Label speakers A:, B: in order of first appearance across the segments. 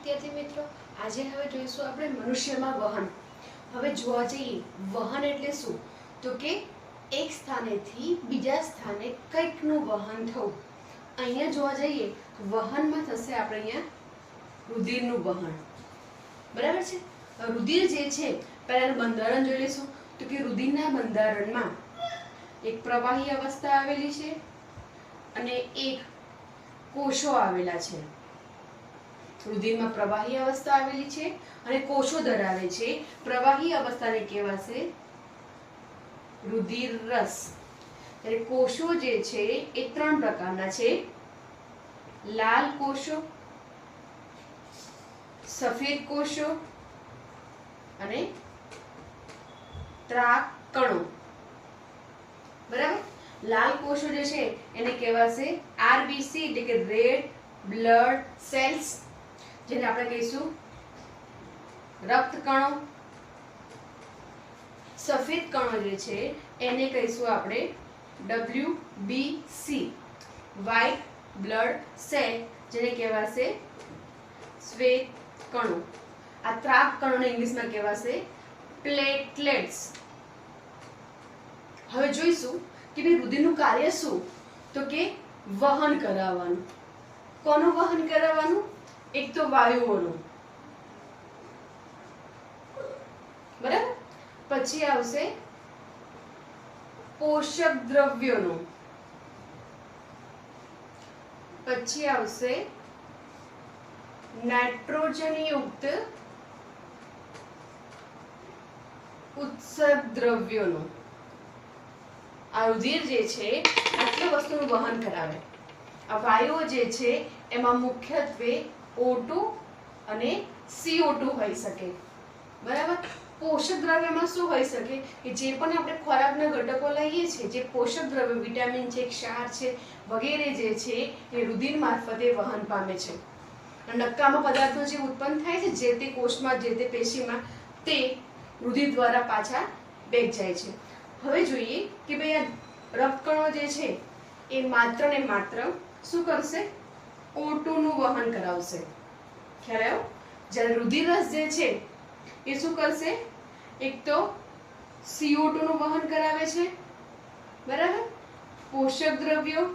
A: विद्यार्थी मित्रों, आज हवे जोईशुं आपणे मनुष्यमां वहन। हवे जोवा जईए वहन एटले शुं तो के एक स्थानेथी बीजा स्थाने कंईकनुं वहन थवुं। अहींया जोवा जईए वहनमां थशे आपणे अहींया रुधिरनुं वहन। बराबर छे। रुधिर जे छे पहेलानुं बंधारण जोई लेशुं तो के रुधिरना बंधारणमां एक प्रवाही अवस्था आवेली छे अने एक कोषो आवेला छे। रुधिरमा प्रवाही अवस्था आवेली छे अने कोषो धरावे छे। प्रवाही अवस्थाने कहेवाशे रुधिर रस। त्यारे कोषो जे छे ए त्रण प्रकारना छे, लाल कोषो, सफेद कोषो अने ત્રાક કણો। बराबर। लाल कोषो जे छे एने कहेवाशे आरबीसी એટલે કે રેડ બ્લડ સેલ્સ, જેને આપણે કહીશું રક્ત કણો। સફેદ કણો જે છે એને કહીશું આપણે WBC વ્હાઇટ બ્લડ સેલ, જેને કહેવાશે શ્વેત કણો। આ ત્રાક કણોને ઇંગ્લિશમાં કહેવાશે પ્લેટલેટ્સ। હવે જોઈશું કે ભાઈ રુધિરનું કાર્ય શું તો કે વહન કરાવવાનું। કોનું વહન કરાવવાનું? એક તો વાયુઓનું, બરાબર। પછી આવશે પોષક દ્રવ્યોનું, પછી આવશે નાઇટ્રોજન યુક્ત ઉત્સર્ગ દ્રવ્યોનું। आ रुधिर जे छे आटली वस्तुनुं वहन करावे। आ वायुओ जे छे एमां मुख्यत्वे O2 अने CO2 होई सके। बराबर। पोषक द्रव्यमां शुं होई सके के जे पण आपणे खोराकना घटको लईए छे, जे पोषक द्रव्य विटामिन छे, क्षार छे वगैरे जे छे ए रुधिर मार्फते वहन पामे छे। नक्कामा पदार्थो जे उत्पन्न थाय छे जे ते कोषमां जे ते पेशीमां ते रुधिर द्वारा पाछा बेग जाय छे। હવે જોઈએ કે ભાઈ આ રક્તકણો જે છે એ માત્ર ને માત્ર શું કરશે? O2 નું વહન કરાવશે। ખ્યાલ આવ્યો? જ્યારે રુધિર રસ જે છે એ શું કરશે? એક તો CO2 નું વહન કરાવે છે, બરાબર। પોષક દ્રવ્યો,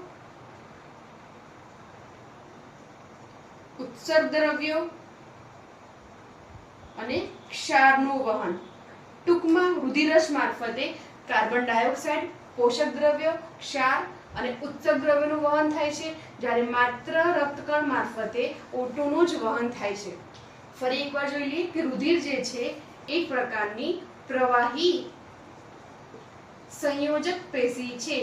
A: ઉત્સર્ગ દ્રવ્યો અને ક્ષારનું વહન। ટૂંકમાં રુધિર રસ મારફતે કાર્બન ડાયોક્સાઇડ, પોષક દ્રવ્ય, ક્ષાર અને ઉત્સર્ગ દ્રવ્યનું વહન થાય છે, જ્યારે માત્ર રક્તકણ મારફતે O2 નું જ વહન થાય છે। ફરી એકવાર જોઈ લઈએ કે રુધિર જે છે એક પ્રકારની પ્રવાહી સંયોજક પેશી છે।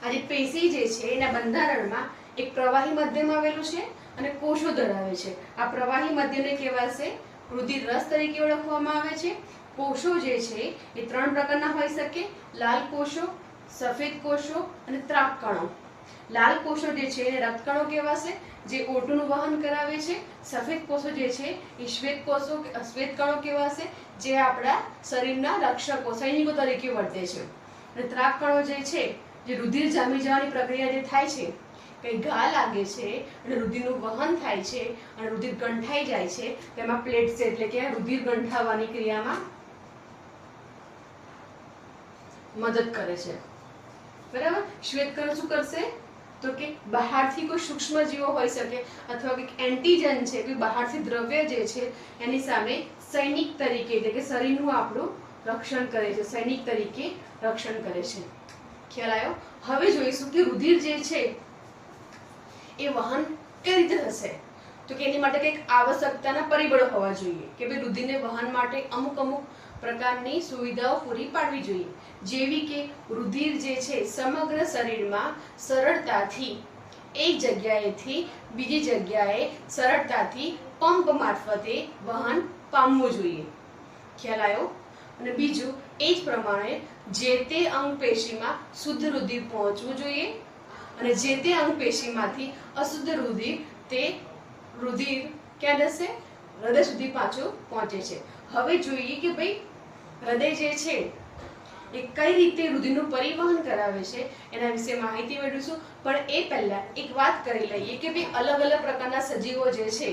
A: આ જે પેશી જે છે એના બંધારણમાં એક પ્રવાહી માધ્યમ આવેલું છે અને કોષો ધરાવે છે। આ પ્રવાહી માધ્યમને કહેવાશે रुधिर रस तरीके ओळखवामां आवे छे। कोषो जे छे ए त्रण प्रकारना होई सके, लाल कोषो, सफेद कोषो अने ત્રાક कणो। लाल कोषो जे छे ए रक्तकणो कहेवाशे जे O2 નું વહન કરાવે છે। सफेद कोषो जे छे ए श्वेत कणो कहेवाशे जे आपણા શરીરના રક્ષકો સૈનિકો તરીકે વર્તે છે। અને ત્રાક કણો જે છે જે रुधिर જામી જવાની પ્રક્રિયા જે થાય છે, कई घा लागे छे અને रुधिरનું વહન થાય છે અને रुधिर ગંઠાઈ જાય છે, તેમાં પ્લેટ્સ એટલે કે रुधिर ગંઠાવાની ક્રિયામાં મદદ કરે છે। બરાબર। શ્વેતકણ શું કરશે તો કે બહારથી કોઈ સૂક્ષ્મ જીવો હોઈ શકે અથવા કોઈ એન્ટીજન છે, કોઈ બહારથી દ્રવ્ય જે છે એની સામે સૈનિક તરીકે એટલે કે શરીરનું આપણું રક્ષણ કરે છે, સૈનિક તરીકે રક્ષણ કરે છે। ખ્યાલ આવ્યો? હવે જોઈશું કે रुधिर જે છે એ વહન કઈ રીતે થશે તો કે એની માટે કંઈક આવશ્યકતાના પરિબળો હોવા જોઈએ કે ભાઈ રુધિરને વહન માટે અમુક પ્રકારની સુવિધાઓ પૂરી પાડવી જોઈએ, જેવી કે રુધિર જે છે સમગ્ર શરીરમાં સરળતાથી એક જગ્યાએથી બીજી જગ્યાએ સરળતાથી પંપ મારફતે વહન પામવું જોઈએ। ખ્યાલ આવ્યો? અને બીજું એ જ પ્રમાણે જે તે અંગ પેશીમાં શુદ્ધ રુધિર પહોંચવું જોઈએ અને જે તે અંગ પેશીમાંથી અશુદ્ધ રુધિર તે રુધિર ક્યાં જશે? હૃદય સુધી પાછું પહોંચે છે। હવે જોઈએ કે ભાઈ હૃદય જે છે એ કઈ રીતે રુધિરનું પરિવહન કરાવે છે એના વિશે માહિતી મેળવીશું. પણ એ પહેલા એક વાત કરી લઈએ કે ભાઈ અલગ અલગ પ્રકારના સજીવો જે છે,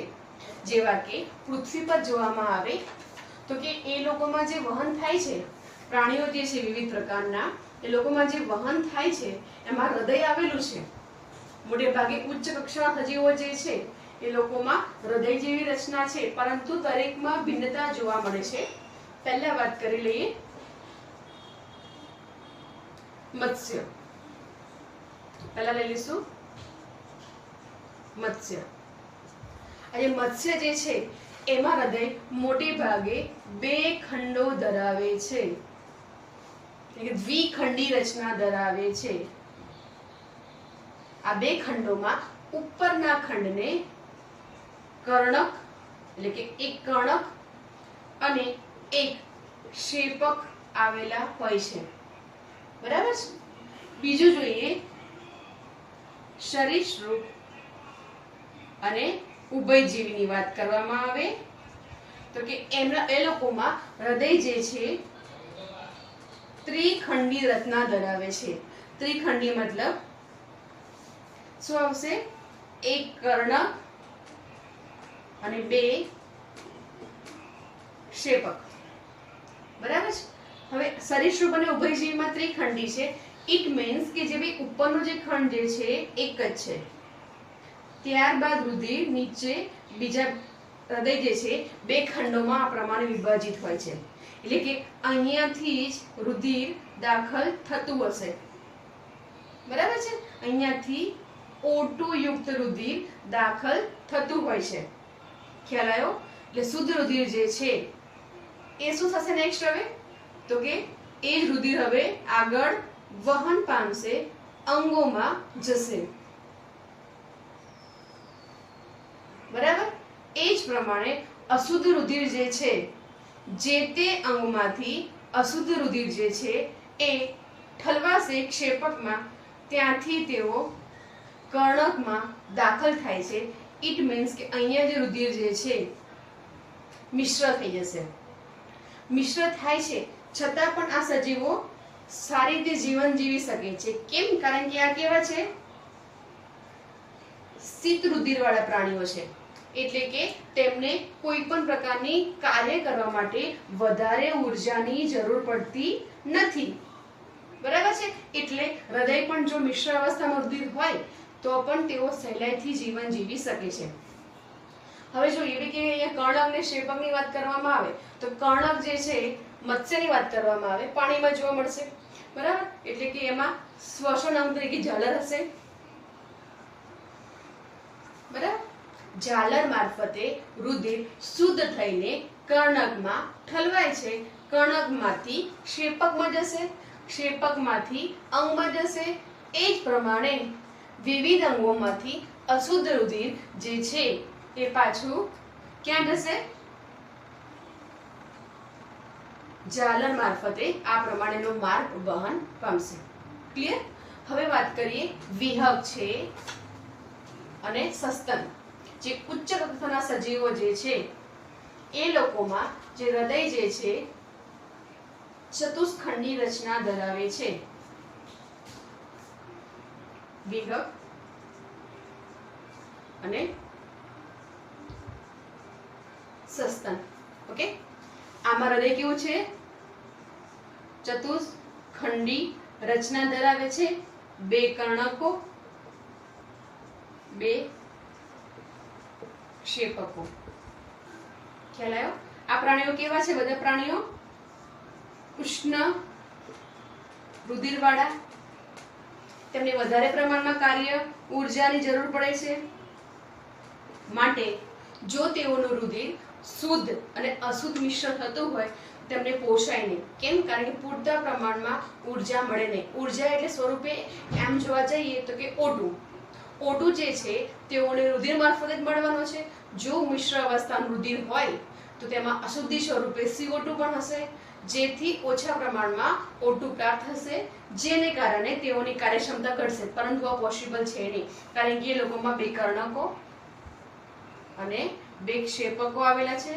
A: જેવા કે પૃથ્વી પર જોવામાં આવે તો કે એ લોકોમાં જે વહન થાય છે, પ્રાણીઓ જે છે વિવિધ પ્રકારના, એ લોકોમાં જે વહન થાય છે એમાં હૃદય આવેલું છે. મોટે ભાગે ઉચ્ચ કક્ષાના સજીવો જે છે એ લોકોમાં હૃદય જેવી રચના છે, પરંતુ દરેકમાં ભિન્નતા જોવા મળે છે. પહેલા વાત કરી લઈએ મત્સ્ય. પહેલા લઈ લઈશું મત્સ્ય. આજે મત્સ્ય જે છે એમાં હૃદય મોટે ભાગે બે ખંડો ધરાવે છે, દ્વિખંડી રચના ધરાવે છે. આ બે ખંડોમાં ઉપરના ખંડને કર્ણક એટલે કે એક કર્ણક અને એક ક્ષેપક આવેલા હોય છે. બરાબર છે. બીજું જોઈએ સરીસૃપ અને ઉભયજીવીની વાત કરવામાં આવે તો કે એ લોકોમાં હૃદય જે છે ત્રિખંડી રચના ધરાવે છે. ત્રિખંડી મતલબ શું આવશે? એક કર્ણક અને બે ક્ષેપક. બરાબર છે. હવે સરીસૃપ અને ઉભયજીવીમાં ત્રિખંડી છે. ઇટ મીન્સ કે જે ભાઈ ઉપરનો જે ખંડ જે છે એક જ છે, ત્યારબાદ રુધિર નીચે બીજા હૃદય જે છે બે ખંડોમાં આ પ્રમાણે વિભાજિત હોય છે. એટલે કે અહીંયાથી જ રુધિર દાખલ થતું હશે. બરાબર છે. અહીંયાથી O2 યુક્ત રુધિર દાખલ થતું હોય છે. ખ્યાલ આવ્યો? એટલે શુદ્ધ રુધિર જે છે એ શું થશે નેક્સ્ટ? હવે તો કે એ જ રુધિર હવે આગળ વહન પામશે, અંગોમાં જશે. બરાબર. એ જ પ્રમાણે અશુદ્ધ રુધિર જે છે, જે તે અંગમાંથી અશુદ્ધ રુધિર જે છે એ ઠલવાશે ક્ષેપકમાં, ત્યાંથી તેઓ કર્ણકમાં દાખલ થાય છે. ઇટ મીન્સ કે અહીંયા જે રુધિર જે છે મિશ્ર થઈ જશે. મિશ્ર થાય છે છતાં પણ આ સજીવો સારી રીતે જીવન જીવી શકે છે. કેમ? કારણ કે આ કેવા છે? શીત રુધિર વાળા પ્રાણીઓ છે. એટલે કે તેમને કોઈ પણ પ્રકારની કાર્ય કરવા માટે વધારે ઉર્જાની જરૂર પડતી નથી. બરાબર છે. એટલે હૃદય પણ જો મિશ્ર અવસ્થામાં રુધિર હોય તો પણ તેઓ સહેલાઈથી જીવન જીવી શકે છે. હવે જોઈએ કે અહીંયા કર્ણક અને ક્ષેપકની વાત કરવામાં આવે તો કર્ણક જે છે મત્સ્યની વાત કરવામાં આવે પાણીમાં જોવા મળશે. બરાબર. એટલે કે એમાં શ્વસન અંગ તરીકે ઝાલર હશે. બરાબર. ઝાલર મારફતે રુધિર શુદ્ધ થઈને કર્ણકમાં ઠલવાય છે. કર્ણકમાંથી ક્ષેપકમાં જશે, ક્ષેપકમાંથી અંગમાં જશે. એ જ પ્રમાણે વિવિધ અંગોમાંથી અશુદ્ધ રુધિર જે છે એ પાછું ક્યાં જશે? ઝાલર મારફતે આ પ્રમાણેનો માર્ગ વહન પામશે. ક્લિયર? હવે વાત કરીએ વિહગ છે અને સસ્તન. જે ઉચ્ચ કક્ષાના સજીવો જે છે એ લોકોમાં જે હૃદય જે છે ચતુષ્ખંડી રચના ધરાવે છે. વિહગ અને સસ્તન. ઓકે. આમાં હૃદય કેવું છે? ચતુષ્ખંડી રચના ધરાવે છે. બે કર્ણકો, બે ક્ષેપકો. ખ્યાલ આવ્યો? આ પ્રાણીઓ કેવા છે? બધા પ્રાણીઓ ઉષ્ણ રુધિર વાળા. તેમને વધારે પ્રમાણમાં કાર્ય ઉર્જાની જરૂર પડે છે. માટે જો તેઓનું રુધિર શુદ્ધ અને અશુદ્ધ મિશ્ર થતું હોય તેમને પોષાય નહીં. કેમ? કારણ કે પૂરતા પ્રમાણમાં ઉર્જા મળે નહીં. ઉર્જા એટલે સ્વરૂપે એમ જોવા જઈએ તો કે O2 જે છે તેઓને રુધિર મારફતે જ મળવાનો છે. જો મિશ્ર અવસ્થાનું રુધિર હોય તો તેમાં અશુદ્ધિ સ્વરૂપે CO2 પણ હશે, જેથી ઓછા પ્રમાણમાં O2 પ્રાપ્ત થશે, જેને કારણે તેઓની કાર્યક્ષમતા ઘટશે. પરંતુ આ પોસિબલ છે નહીં, કારણ કે એ લોકોમાં બે કર્ણકો અને બે ક્ષેપકો આવેલા છે.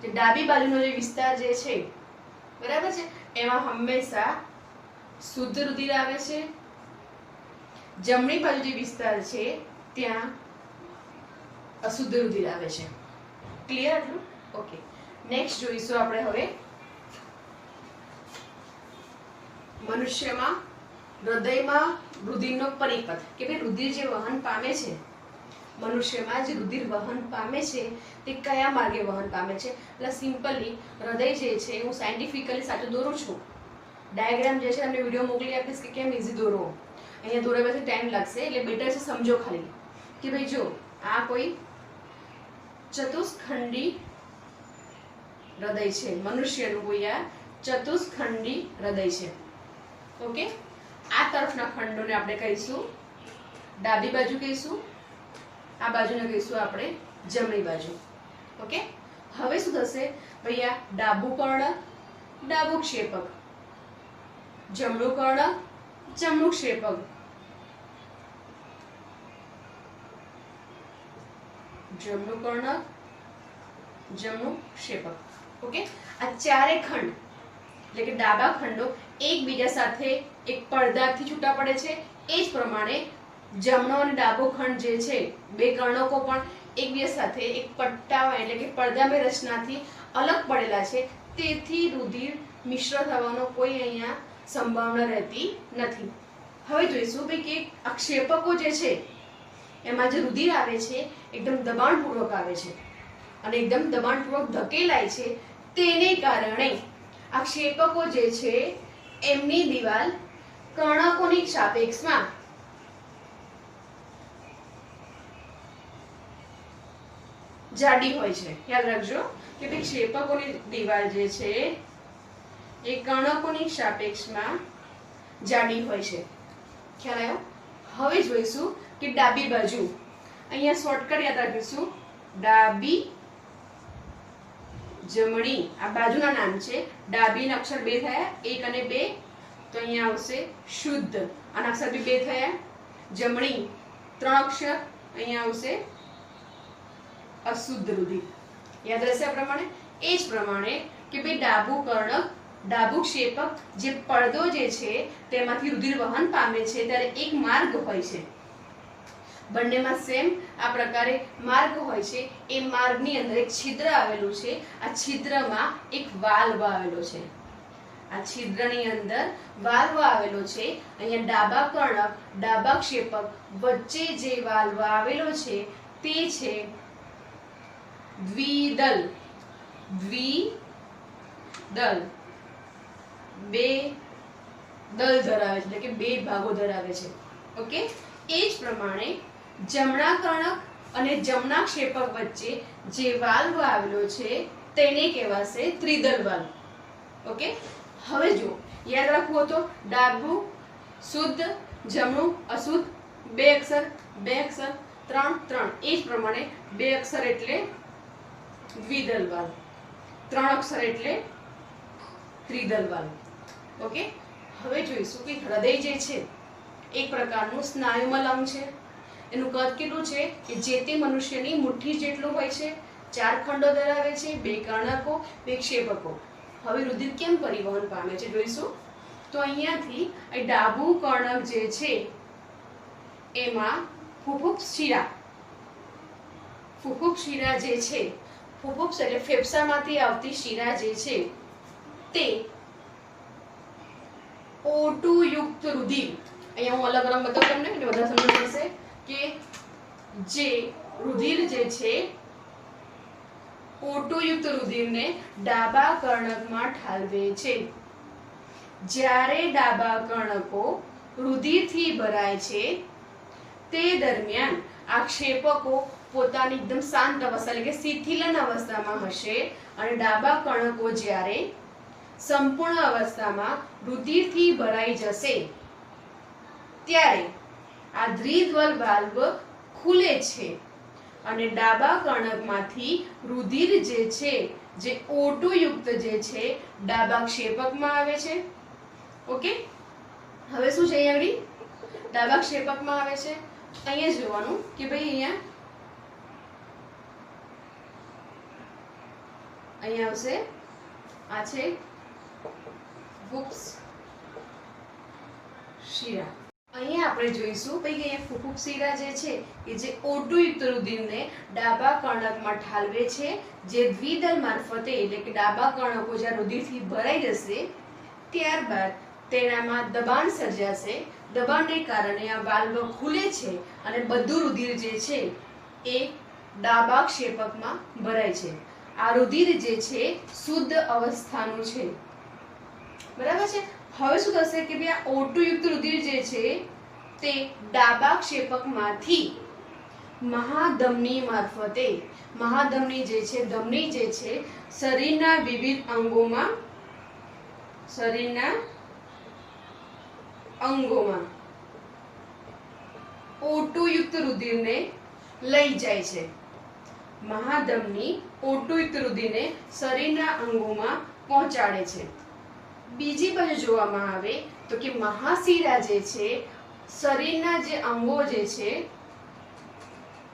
A: જે ડાબી બાજુનો જે વિસ્તાર જે છે, બરાબર છે, એમાં હંમેશા શુદ્ધ રુધિર આવે છે. જમણી બાજુ જે વિસ્તાર છે ત્યાં અશુદ્ધ રુધિર આવે છે. ક્લિયર આટલું? ઓકે. નેક્સ્ટ જોઈશું આપણે હવે મનુષ્યમાં હૃદયમાં રુધિરનો પરિપથ, કે ભાઈ રુધિર જે વહન પામે છે, મનુષ્યમાં જે રુધિર વહન પામે છે તે કયા માર્ગે વહન પામે છે. એટલે સિમ્પલી હૃદય જે છે, હું સાયન્ટિફિકલી સાચું દોરું છું. ડાયાગ્રામ જે છે તમને વિડીયો મોકલી આપીશ કે કેમ ઇઝી દોરો. અહીંયા દોરવાથી ટાઈમ લાગશે, એટલે બેટર છે સમજો ખાલી કે ભાઈ જો આ કોઈ ચતુષ્ખંડી હૃદય છે, મનુષ્યનું કોઈ આ ચતુષ્ખંડી હૃદય છે. ઓકે. આ તરફના ખંડોને આપણે કહીશું ડાબી બાજુ કહીશું, આ બાજુને કહીશું આપણે જમણી બાજુ. ઓકે. હવે શું થશે ભાઈ, આ ડાબું કર્ણક, ડાબું ક્ષેપક, જમણું કર્ણક, જમણું ક્ષેપક, જમણું કર્ણક, જમણું ક્ષેપક. ઓકે. આ ચારે ખંડ એટલે કે ડાબા ખંડો એકબીજા સાથે એક પડદાથી છૂટા પડે છે. એ જ પ્રમાણે જમણો અને ડાબો ખંડ જે છે, બે કર્ણકો પણ એકબીજા સાથે એક પટ્ટા એટલે કે પડદામય રચનાથી અલગ પડેલા છે. તેથી રુધિર મિશ્ર થવાનો કોઈ અહીંયા સંભાવના રહેતી નથી. હવે જોઈશું ભાઈ કે આ ક્ષેપકો જે છે એમાં જે રુધિર આવે છે એકદમ દબાણપૂર્વક આવે છે અને એકદમ દબાણપૂર્વક ધકેલાય છે. તેને કારણે આ ક્ષેપકો જે છે એમની દિવાલ કર્ણકોની સાપેક્ષમાં જાડી હોય છે. યાદ રાખજો કે ભાઈ ક્ષેપકોની દિવાલ જે છે એ કર્ણકોની સાપેક્ષમાં જાડી હોય છે. ખ્યાલ આવ્યો? હવે જોઈશું કે ડાબી બાજુ. અહીંયા શોર્ટકટ યાદ રાખીશું, ડાબી જમણી આ બાજુના નામ છે. ડાબીના અક્ષર બે થયા, 1 અને 2, તો અહીંયા આવશે શુદ્ધ. આના અક્ષર બી બે થયા. જમણી 3 અક્ષર, અહીંયા આવશે અશુદ્ધ રુધિર. યાદ રહેશે આ પ્રમાણે. એ જ પ્રમાણે કે ભાઈ ડાબું કર્ણક, ડાબું ક્ષેપક, જે પડદો જે છે તેમાંથી રુધિર વહન પામે છે ત્યારે એક માર્ગ હોય છે. બંનેમાં સેમ આ પ્રકારે માર્ગ હોય છે. એ માર્ગની અંદર એક છિદ્ર આવેલું છે. આ છિદ્રમાં એક વાલ્વ આવેલો છે. આ છિદ્રની અંદર વાલ્વ આવેલો છે. અહીંયા ડાબા કર્ણક, ડાબા ક્ષેપક વચ્ચે જે વાલ્વ આવેલો છે તે છે દ્વિદલ. દ્વિદલ બે દલ ધરાવે છે, એટલે કે બે ભાગો ધરાવે છે. ઓકે. એ જ પ્રમાણે જમણા કર્ણક અને જમણા ક્ષેપક વચ્ચે જે વાલ્વ આવેલો છે તેને કહેવાશે ત્રિદલ વાલ્વ. ઓકે. હવે જો યાદ રાખવું તો ડાબું શુદ્ધ, જમણું અશુદ્ધ, બે અક્ષર, બે અક્ષર, 3 3. એ જ પ્રમાણે બે અક્ષર એટલે દ્વિદલ વાલ્વ, 3 અક્ષર એટલે ત્રિદલ વાલ્વ. ઓકે. હવે જોઈશું કે હૃદય જે છે એક પ્રકારનું સ્નાયુમય અંગ છે. એનું કદ કેટલું છે કે જે તે મનુષ્યની મુઠ્ઠી જેટલું હોય છે. 4 ખંડો ધરાવે છે, 2 કર્ણકો, 2 ક્ષેપકો. હવે રુધિર કેમ પરિવહન પામે છે જોઈશું. તો અહીંયાથી આ ડાબું કર્ણક જે છે એમાં ફુફુક્ષ શિરા, ફુફુક્ષ શિરા જે છે, ફુફુક્ષ એટલે ફેફસામાંથી આવતી શિરા જે છે તે O2 યુક્ત રુધિર, અહીંયા હું અલગ રંગ બતાવું તમને એટલે વધારે સમજ પડશે કે જે રુધિર જે છે O2 યુક્ત રુધિરને ડાબા કર્ણકમાં ઠાલવે છે. જ્યારે ડાબા કર્ણકો રુધિરથી ભરાય છે તે દરમિયાન આ ક્ષેપકો પોતાની એકદમ શાંત અવસ્થા એટલે કે શિથિલન અવસ્થામાં હશે અને ડાબા કર્ણકો જ્યારે સંપૂર્ણ અવસ્થામાં રુધિરથી ભરાઈ જશે ત્યારે આ દ્વિદલ વાલ્વ ખુલે છે અને ડાબા કર્ણકમાંથી રુધિર જે છે જે O2 યુક્ત જે છે ડાબા ક્ષેપકમાં આવે છે. ઓકે. હવે શું છે અહીંયા આગળ ડાબા ક્ષેપકમાં આવે છે. અહીંયા જોવાનું કે ભાઈ અહીંયા અહીંયા આવશે આ છે ફુફુસ શિરા. અહીંયા આપણે જોઈશું ભાઈ કે અહીંયા ફુફુસ શિરા જે છે એ જે O2 યુક્ત રુધિરને ડાબા કર્ણકમાં ઠાલવે છે, જે દ્વિદલ મારફતે એટલે કે ડાબા કર્ણકો જ્યાં રુધિરથી ભરાઈ જશે ત્યારબાદ તેનામાં દબાણ સર્જાશે. દબાણને કારણે આ વાલ્વ ખુલે છે અને બધું રુધિર જે છે એ ડાબા ક્ષેપકમાં ભરાય છે. આ રુધિર જે છે શુદ્ધ અવસ્થાનું છે. બરાબર છે. હવે શું થશે કે ભાઈ આ O2 યુક્ત રુધિર જે છે તે ડાબા ક્ષેપકમાંથી મહાધમની મારફતે, મહાધમની જે છે ધમની જે છે શરીરના વિવિધ અંગોમાં, શરીરના અંગોમાં O2 યુક્ત રુધિરને લઈ જાય છે. મહાધમની O2 યુક્ત રુધિરને શરીરના અંગોમાં પહોંચાડે છે. બીજી બાજુ જોવામાં આવે તો કે મહાશિરા જે છે શરીરના જે અંગો જે છે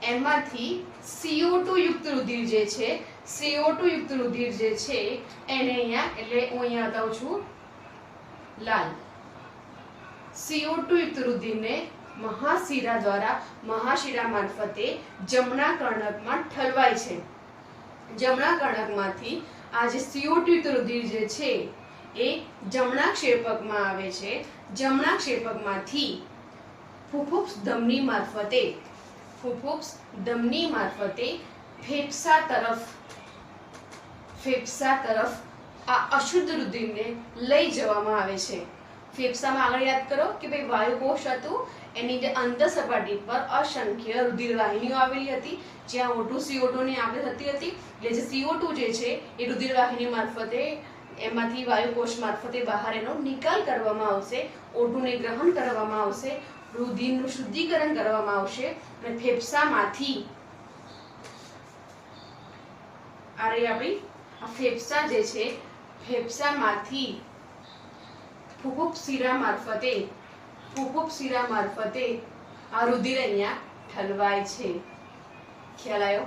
A: એમાંથી CO2 યુક્ત રુધિર જે છે, CO2 યુક્ત રુધિર જે છે એને અહીંયા, એટલે હું અહીંયા બતાવું છું લાલ, CO2 યુક્ત રુધિરને મહાશિરા દ્વારા, મહાશિરા મારફતે જમણા કર્ણકમાં ઠલવાય છે. જમણા કર્ણકમાંથી આ જે CO2 યુક્ત રુધિર જે છે એ જમણા ક્ષેપકમાં આવે છે. જમણા ક્ષેપકમાંથી ફુફુસ ધમની મારફતે, ફુફુસ ધમની મારફતે ફેફસા તરફ આ અશુદ્ધ રુધિરને લઈ જવામાં આવે છે. ફેફસામાં આગળ યાદ કરો કે ભાઈ વાયુકોષ હતું, એની જે અંત સપાટી પર અસંખ્ય રુધિર વાહિનીઓ આવેલી હતી જ્યાં O2 CO2 ની આપણે થતી હતી. એટલે જે CO2 જે છે એ રુધિર વાહિની મારફતે, એમાંથી વાયુકોષ મારફતે બહાર એનો નિકાલ કરવામાં આવશે, O2 ને ગ્રહણ કરવામાં આવશે, રુધિરનું શુદ્ધિકરણ કરવામાં આવશે અને ફેફસામાંથી આ રહી આપણી આ ફેફસા જે છે, ફેફસામાંથી ફુફુસ શિરા મારફતે, ફુફુસ શિરા મારફતે આ રુધિર અહીંયા ઠલવાય છે. ખ્યાલ આવ્યો?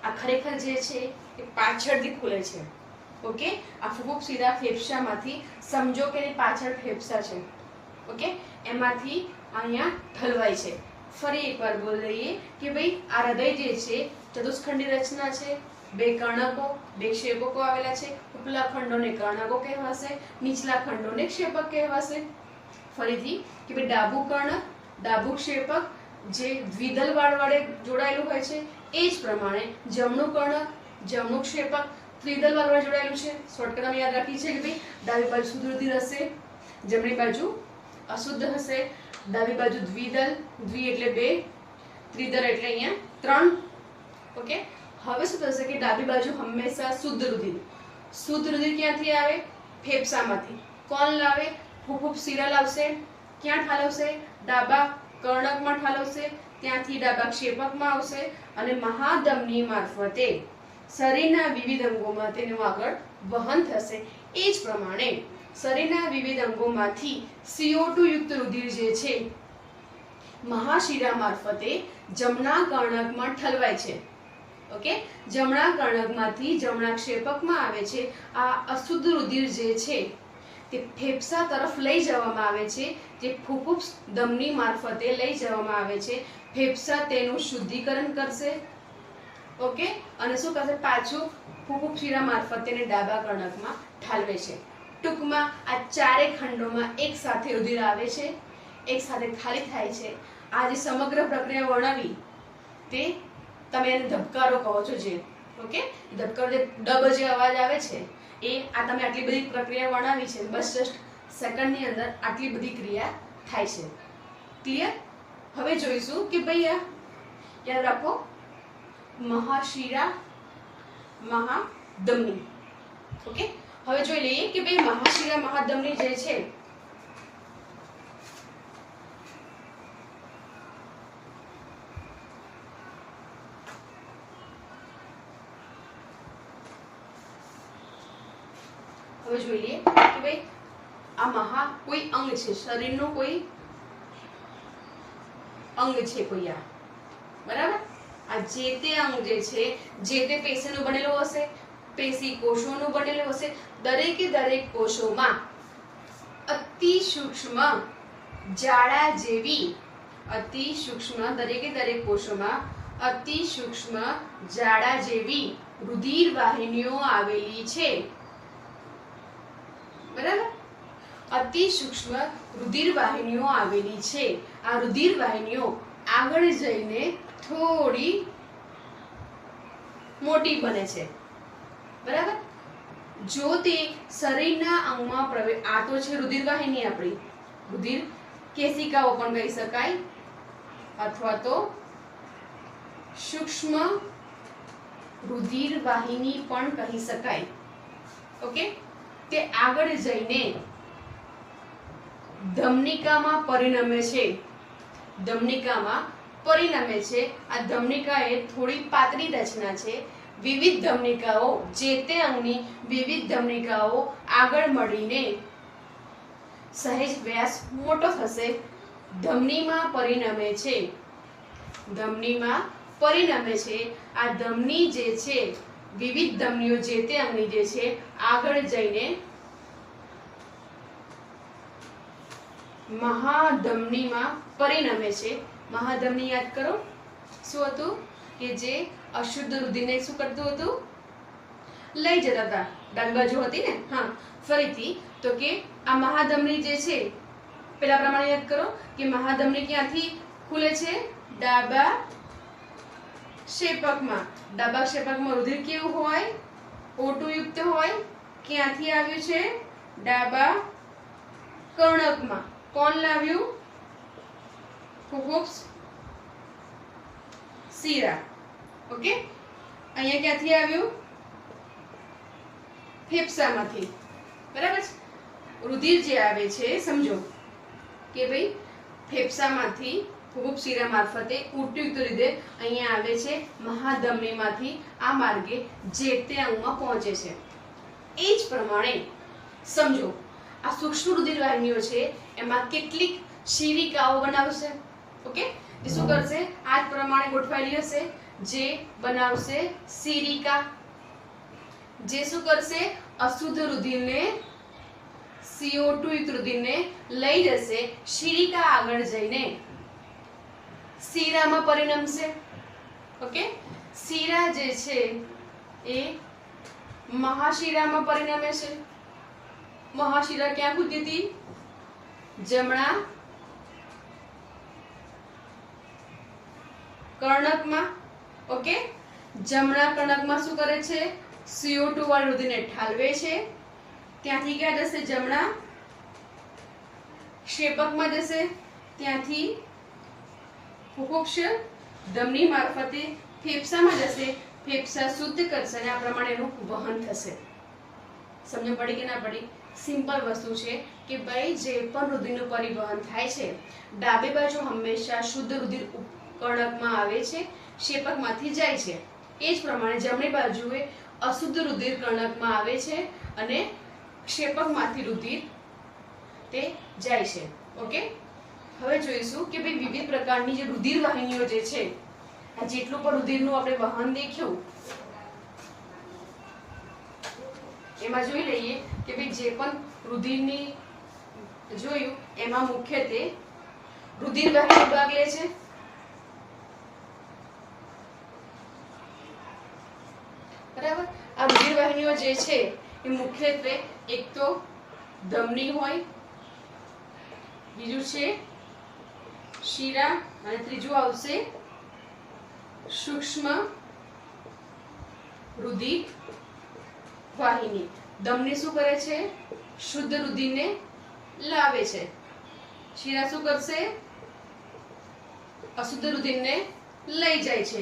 A: આ ખરેખર જે છે એ પાછળથી ખુલે છે. ઓકે, આ ફુફુસ શિરા ફેફસામાંથી, સમજો કે એની પાછળ ફેફસા છે, ઓકે, એમાંથી અહીંયા ઠલવાય છે. ફરી એકવાર બોલ લઈએ કે ભાઈ આ હૃદય જે છે ચતુષ્ખંડી રચના છે, બે કર્ણકો, બે ક્ષેપકો આવેલા છે. ઉપલા ખંડોને કર્ણકો કહેવાશે, નીચલા ખંડોને ક્ષેપક કહેવાશે. ફરીથી કે ભાઈ ડાબુ કર્ણક, ડાબુ ક્ષેપક જે દ્વિદલ વાળ વડે જોડાયેલું હોય છે, એ જ પ્રમાણે જમણું કર્ણક, જમણું ક્ષેપક ત્રિદલ વાળ વડે જોડાયેલું છે. શોર્ટકટ યાદ રાખી છે કે ભાઈ ડાબી બાજુ શુદ્ધ રુધિર હશે, જમણી બાજુ અશુદ્ધ હશે. ડાબી બાજુ દ્વિદલ, દ્વિ એટલે બે, ત્રિદલ એટલે અહીંયા ત્રણ. ઓકે, હવે શું થશે કે ડાબી બાજુ હંમેશા શુદ્ધ રુધિર. શુદ્ધ રુધિર ક્યાંથી આવે? ફેફસામાંથી. કોણ લાવે? ફુફુસ શિરા લાવશે. ક્યાં ઠાલવશે? ડાબા કર્ણકમાં ઠાલવશે, ત્યાંથી ડાબા ક્ષેપકમાં આવશે અને મહાધમની મારફતે શરીરના વિવિધ અંગોમાં તેનું આગળ વહન થશે. એ જ પ્રમાણે શરીરના વિવિધ અંગોમાંથી CO2 યુક્ત રુધિર જે છે મહાશિરા મારફતે જમણા કર્ણકમાં ઠલવાય છે. ઓકે, જમણા કર્ણકમાંથી જમણા ક્ષેપકમાં આવે છે. આ અશુદ્ધ રુધિર જે છે તે ફેફસા તરફ લઈ જવામાં આવે છે, જે ફુફુસ ધમની મારફતે લઈ જવામાં આવે છે. ફેફસા તેનું શુદ્ધિકરણ કરશે. ઓકે, અને શું કરશે? પાછું ફુફુસ શિરા મારફતે તેને ડાબા કર્ણકમાં ઠાલવે છે. ટૂંકમાં આ ચારે ખંડોમાં એક સાથે રુધિર આવે છે, એક સાથે ખાલી થાય છે. આ જે સમગ્ર પ્રક્રિયા વર્ણવી તે તમે એને ધબકારો કહો છો જે, ઓકે, ધબકારો જે ડબ જે અવાજ આવે છે એ આ તમે આટલી બધી પ્રક્રિયા વર્ણવી છે. બસ જસ્ટ સેકન્ડની અંદર આટલી બધી ક્રિયા થાય છે. ક્લિયર? હવે જોઈશું કે ભાઈ આ યાદ રાખો મહાશિરા, મહાધમની. ઓકે, હવે જોઈ લઈએ કે ભાઈ મહાશિરા મહાધમની જે છે હવે જોઈ લઈએ કે ભાઈ આ કોઈ અંગ છે, શરીરનું કોઈ અંગ છે કોઈ, આ બરાબર, આ જે તે અંગ જે છે જે તે પેશીનું બનેલું હશે. પેશી કોષોનું બનેલું હશે. દરેકે દરેક કોષોમાં અતિ સૂક્ષ્મ જાડા જેવી અતિ સૂક્ષ્મ દરેકે દરેક કોષોમાં અતિ સૂક્ષ્મ જાડા જેવી રુધિર વાહિનીઓ આવેલી છે. બરાબર, અતિ સૂક્ષ્મ રુધિર વાહિનીઓ આવેલી છે. આ રુધિર વાહિનીઓ આગળ જઈને થોડી મોટી બને છે. બરાબર, જો તે શરીરના અંગમાં પ્રવેશ, આ તો છે રુધિર વાહિની, આપણી રુધિર કેશિકાઓ પણ કહી શકાય અથવા તો સૂક્ષ્મ રુધિર વાહિની પણ કહી શકાય. ઓકે, તે આગળ જઈને ધમનિકામાં પરિણમે છે. ધમનિકામાં પરિણમે છે. આ ધમનિકા એ થોડી પાતળી રચના છે. વિવિધ ધમનિકાઓ, જે તે અંગની વિવિધ ધમનિકાઓ આગળ મળીને સહેજ વ્યાસ મોટો થશે. ધમનીમાં પરિણમે છે. ધમનીમાં પરિણમે છે. આ ધમની જે છે, વિવિધ ધમનીઓ જે તે અંગની જે છે આગળ જઈને મહાધમનીમાં પરિણમે છે. મહાધમની યાદ કરો, શું હતું કે જે અશુદ્ધ રુધિરને શું કરતું હતું, લઈ જતા હતા. ડાંગરજો હતી ને. હા, ફરીથી તો કે આ મહાધમની જે છે, પેલા પ્રમાણે યાદ કરો કે મહાધમની ક્યાંથી ખુલે છે? ડાબા ક્ષેપકમાં. ડાબા ક્ષેપકમાં રુધિર કેવું હોય? O2 યુક્ત હોય. ક્યાંથી આવ્યું છે? ડાબા કર્ણકમાં. કોણ લાવ્યું? ફુફુક્ષ શિરા. ઓકે, અહીંયા ક્યાંથી આવ્યું? ફેફસામાંથી. બરાબર છે. રુધિર જે આવે છે, સમજો કે ભાઈ ફેફસામાંથી ફુફુક્ષ શિરા મારફતે ઉટયુક્ત રુધિર અહીંયા આવે છે મહાધમનીમાંથી. આ માર્ગે જે તે અંગમાં પહોંચે છે. એ જ પ્રમાણે સમજો આ સૂક્ષ્મ રુધિર વાહિનીઓ છે, એમાં કેટલીક શિરિકાઓ બનાવશે. ઓકે, તે શું કરશે? આ જ પ્રમાણે ગોઠવાયેલી હશે. જે બનાવશે શિરિકા. જે શું કરશે? અશુદ્ધ રુધિરને, CO2 યુક્ત રુધિરને લઈ જશે. શિરિકા આગળ જઈને શિરામાં પરિણમશે. ઓકે, શિરા જે છે એ મહાશિરામાં પરિણમે છે. મહાશિરા ક્યાં ખુલતી હતી? જમણા કર્ણકમાં. ઓકે, જમણા કર્ણકમાં શું કરે છે? CO2 વાળું રુધિરને ઠાલવે છે. ત્યાંથી ક્યાં જશે? જમણા ક્ષેપકમાં જશે. ત્યાંથી ફુફુક્ષ ધમની મારફતે ફેફસામાં જશે. ફેફસા શુદ્ધ કરશે અને આ પ્રમાણે એનું વહન થશે. સમજ પડી કે ના પડી? સિમ્પલ વસ્તુ છે કે ભાઈ જે પણ રુધિરનું પરિવહન થાય છે, ડાબી બાજુ હંમેશા શુદ્ધ રુધિર કર્ણકમાં આવે છે, ક્ષેપકમાંથી જાય છે. એ જ પ્રમાણે જમણી બાજુએ અશુદ્ધ રુધિર કર્ણકમાં આવે છે અને ક્ષેપકમાંથી રુધિર તે જાય છે. ઓકે, હવે જોઈશું કે ભાઈ વિવિધ પ્રકારની જે રુધિર વાહિનીઓ જે છે, આ જેટલું પણ રુધિરનું આપણે વહન દેખ્યું, એમાં જોઈ લઈએ કે ભાઈ જે પણ રુધિરની જોયું એમાં મુખ્યત્વે રુધિર વાહિનીઓ ભાગ લે છે. બરાબર, આ રુધિર વાહિનીઓ જે છે એ મુખ્યત્વે એક તો ધમની હોય, બીજું છે શિરા અને ત્રીજું આવશે સૂક્ષ્મ રુધિર વાહિની. ધમની શું કરે છે? શુદ્ધ રુધિરને લાવે છે. શિરા શું કરશે? અશુદ્ધ રુધિરને લઈ જાય છે.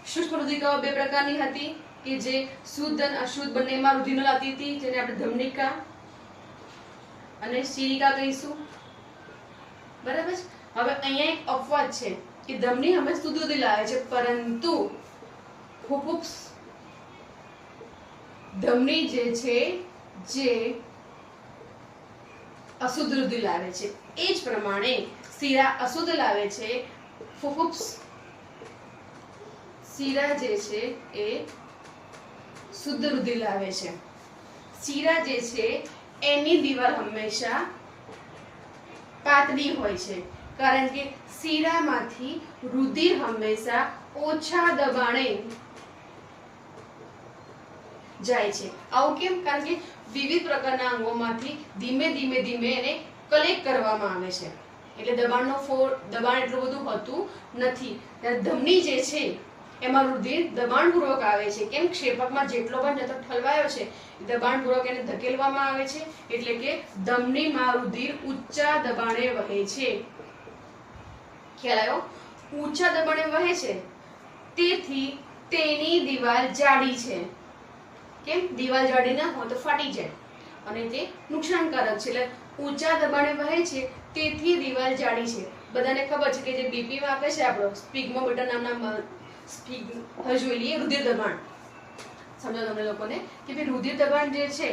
A: સૂક્ષ્મ રુધિકાઓ બે પ્રકારની હતી કે જે શુદ્ધ અને અશુદ્ધ બંનેમાં રુધિરને લાવતી હતી, જેને આપણે ધમનિકા અને શિરિકા કહીશું. બરાબર છે. હવે અહીંયા એક અપવાદ છે કે ધમની હંમેશા શુદ્ધ રુધિર લાવે છે, પરંતુ ફુફુક્ષ ધમની જે છે જે અશુદ્ધ રુધિર લાવે છે. એ જ પ્રમાણે શિરા અશુદ્ધ લાવે છે, ફુફુક્ષ શિરા જે છે એ શુદ્ધ રુધિર લાવે છે. શીરા જે છે એની દિવાલ હંમેશા પાતળી હોય છે, કારણ કે શીરામાંથી રુધિર હંમેશા ઓછા દબાણે જાય છે. આવું કેમ? કારણ કે વિવિધ પ્રકારના અંગોમાંથી ધીમે ધીમે ધીમે એને કલેક્ટ કરવામાં આવે છે, એટલે દબાણ એટલું બધું હોતું નથી. ધમની જે છે એમાં રુધિર દબાણપૂર્વક આવે છે. કેમ? ક્ષેપકમાં જેટલો પણ જથ્થો ઠલવાયો છે દબાણપૂર્વક એને ધકેલવામાં આવે છે, એટલે કે ધમનીમાં રુધિર ઊંચા દબાણે વહે છે. ખ્યાલ આવ્યો? ઊંચા દબાણે વહે છે, તેથી તેની દિવાલ જાડી છે. કેમ? દિવાલ જાડી ના હોય તો ફાટી જાય અને તે નુકસાનકારક છે. એટલે ઊંચા દબાણે વહે છે તેથી દિવાલ જાડી છે. બધાને ખબર છે કે જે બીપી માપે છે આપણો સ્પિગ્મોમીટર નામના હવે જોઈ લઈએ રુધિર દબાણ. સમજો તમને લોકોને કે ભાઈ રુધિર દબાણ જે છે,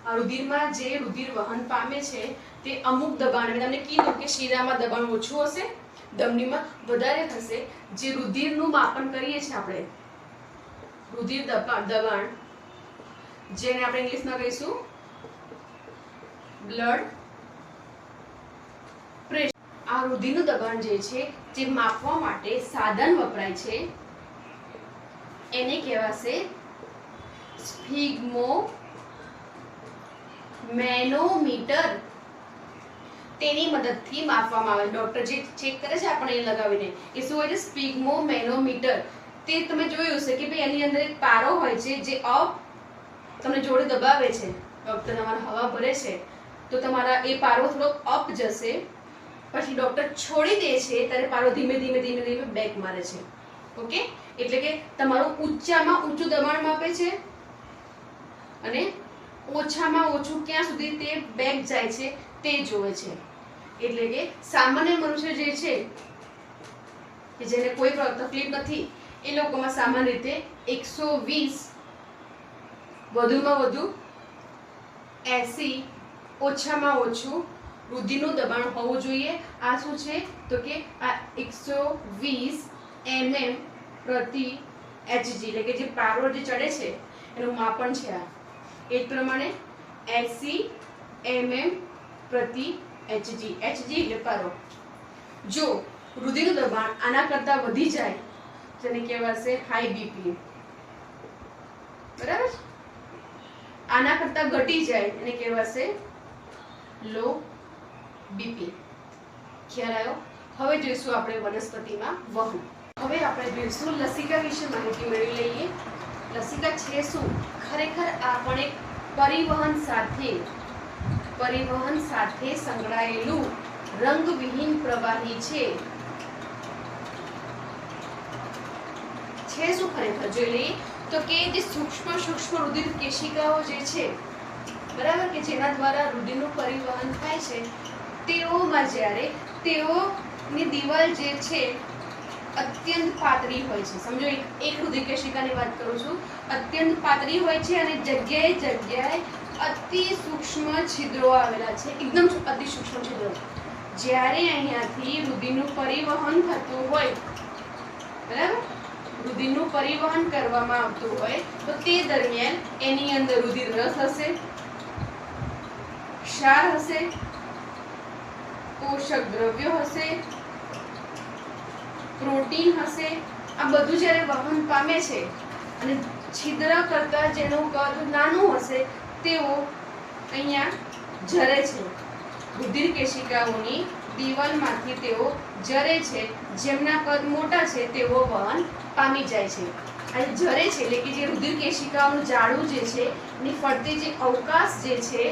A: આ રુધિરમાં જે રુધિર વહન પામે છે તે અમુક દબાણ, મેં તમને કીધું કે શીરામાં દબાણ ઓછું હશે, ધમનીમાં વધારે થશે. જે રુધિરનું માપન કરીએ છીએ આપણે, રુધિર દબાણ, જેને આપણે ઇંગ્લિશમાં કહીશું બ્લડ પ્રેશર. આ રુધિરનું દબાણ જે છે જે માપવા માટે સાધન વપરાય છે એને કહેવાશે સ્ફિગ્મોમેનોમીટર. તેની મદદથી માપવામાં આવે. ડોક્ટર જે ચેક કરે છે આપણે એ લગાવીને, એ શું હોય છે? સ્ફિગ્મોમેનોમીટર. તે તમે જોયું હશે કે ભાઈ એની અંદર એક પારો હોય છે જે તમને જોડે દબાવે છે. ડોક્ટર તમારા હવા ભરે છે તો તમારા એ પારો થોડો અપ જશે, પછી ડોક્ટર છોડી દે છે ત્યારે પારો ધીમે ધીમે ધીમે ધીમે બેક મારે છે. ઓકે? એટલે કે તમારું ઊંચામાં ઊંચું દબાણ માપે છે અને ઓછામાં ઓછું ક્યાં સુધી તે બેક જાય છે તે જોવે છે. એટલે કે સામાન્ય મનુષ્ય જે છે કે જેને કોઈ તકલીફ નથી એ લોકોમાં સામાન્ય રીતે 120 વધુમાં વધુ 80 ઓછામાં ઓછું રુધિરનું દબાણ હોવું જોઈએ. આ શું છે તો કે આ 120 mm પ્રતિ hg, એટલે કે જે પારો જે ચડે છે એનું માપન છે આ. એ જ પ્રમાણે 80 mm પ્રતિ hg. hg એટલે પારો. જો રુધિરનું દબાણ આના કરતા વધી જાય જેને કહેવાશે હાઈ બીપી, બરાબર? આના કરતા ઘટી જાય એને કહેવાશે લો બીપી. ખ્યાલ આવ્યો? હવે જોઈશું આપણે વનસ્પતિમાં વહન. હવે આપણે જોઈશું લસિકા વિશે માહિતી મેળવી લઈએ. લસિકા છે શું? ખરેખર આ પણ એક પરિવહન સાથે સંકળાયેલું રંગવિહીન પ્રવાહી છે. શું ખરેખર જોઈ લઈએ તો કે જે સૂક્ષ્મ રુધિર કેશિકાઓ જે છે, બરાબર, કે જેના દ્વારા રુધિરનું પરિવહન થાય છે, તેઓમાં જ્યારે તેઓની દિવાલ જે છે અત્યંત પાતળી હોય છે. સમજો એક રુધિર કેશિકાની વાત કરું છું, અત્યંત પાતળી હોય છે અને જગ્યાએ અતિ સૂક્ષ્મ છિદ્રો આવેલા છે, એકદમ અતિ સૂક્ષ્મ છિદ્રો. જ્યારે અહીંયાથી રુધિરનું પરિવહન થતું હોય, બરાબર, રુધિરનું પરિવહન કરવામાં આવતું હોય તો તે દરમિયાન એની અંદર રુધિર રસ હશે, ક્ષાર હશે, પોષક દ્રવ્યો હશે, પ્રોટીન હશે. આ બધું જ્યારે વહન પામે છે અને છિદ્ર કરતા જેનું કદ નાનું હશે તેઓ અહીંયા જરે છે. રુધિર કેશિકાઓની દિવાલમાંથી તેઓ જરે છે. જેમના કદ મોટા છે તેઓ વહન પામી જાય છે. અને જરે છે એટલે કે જે રુધિર કેશિકાઓનું જાડું જે છે એની ફરતે જે અવકાશ જે છે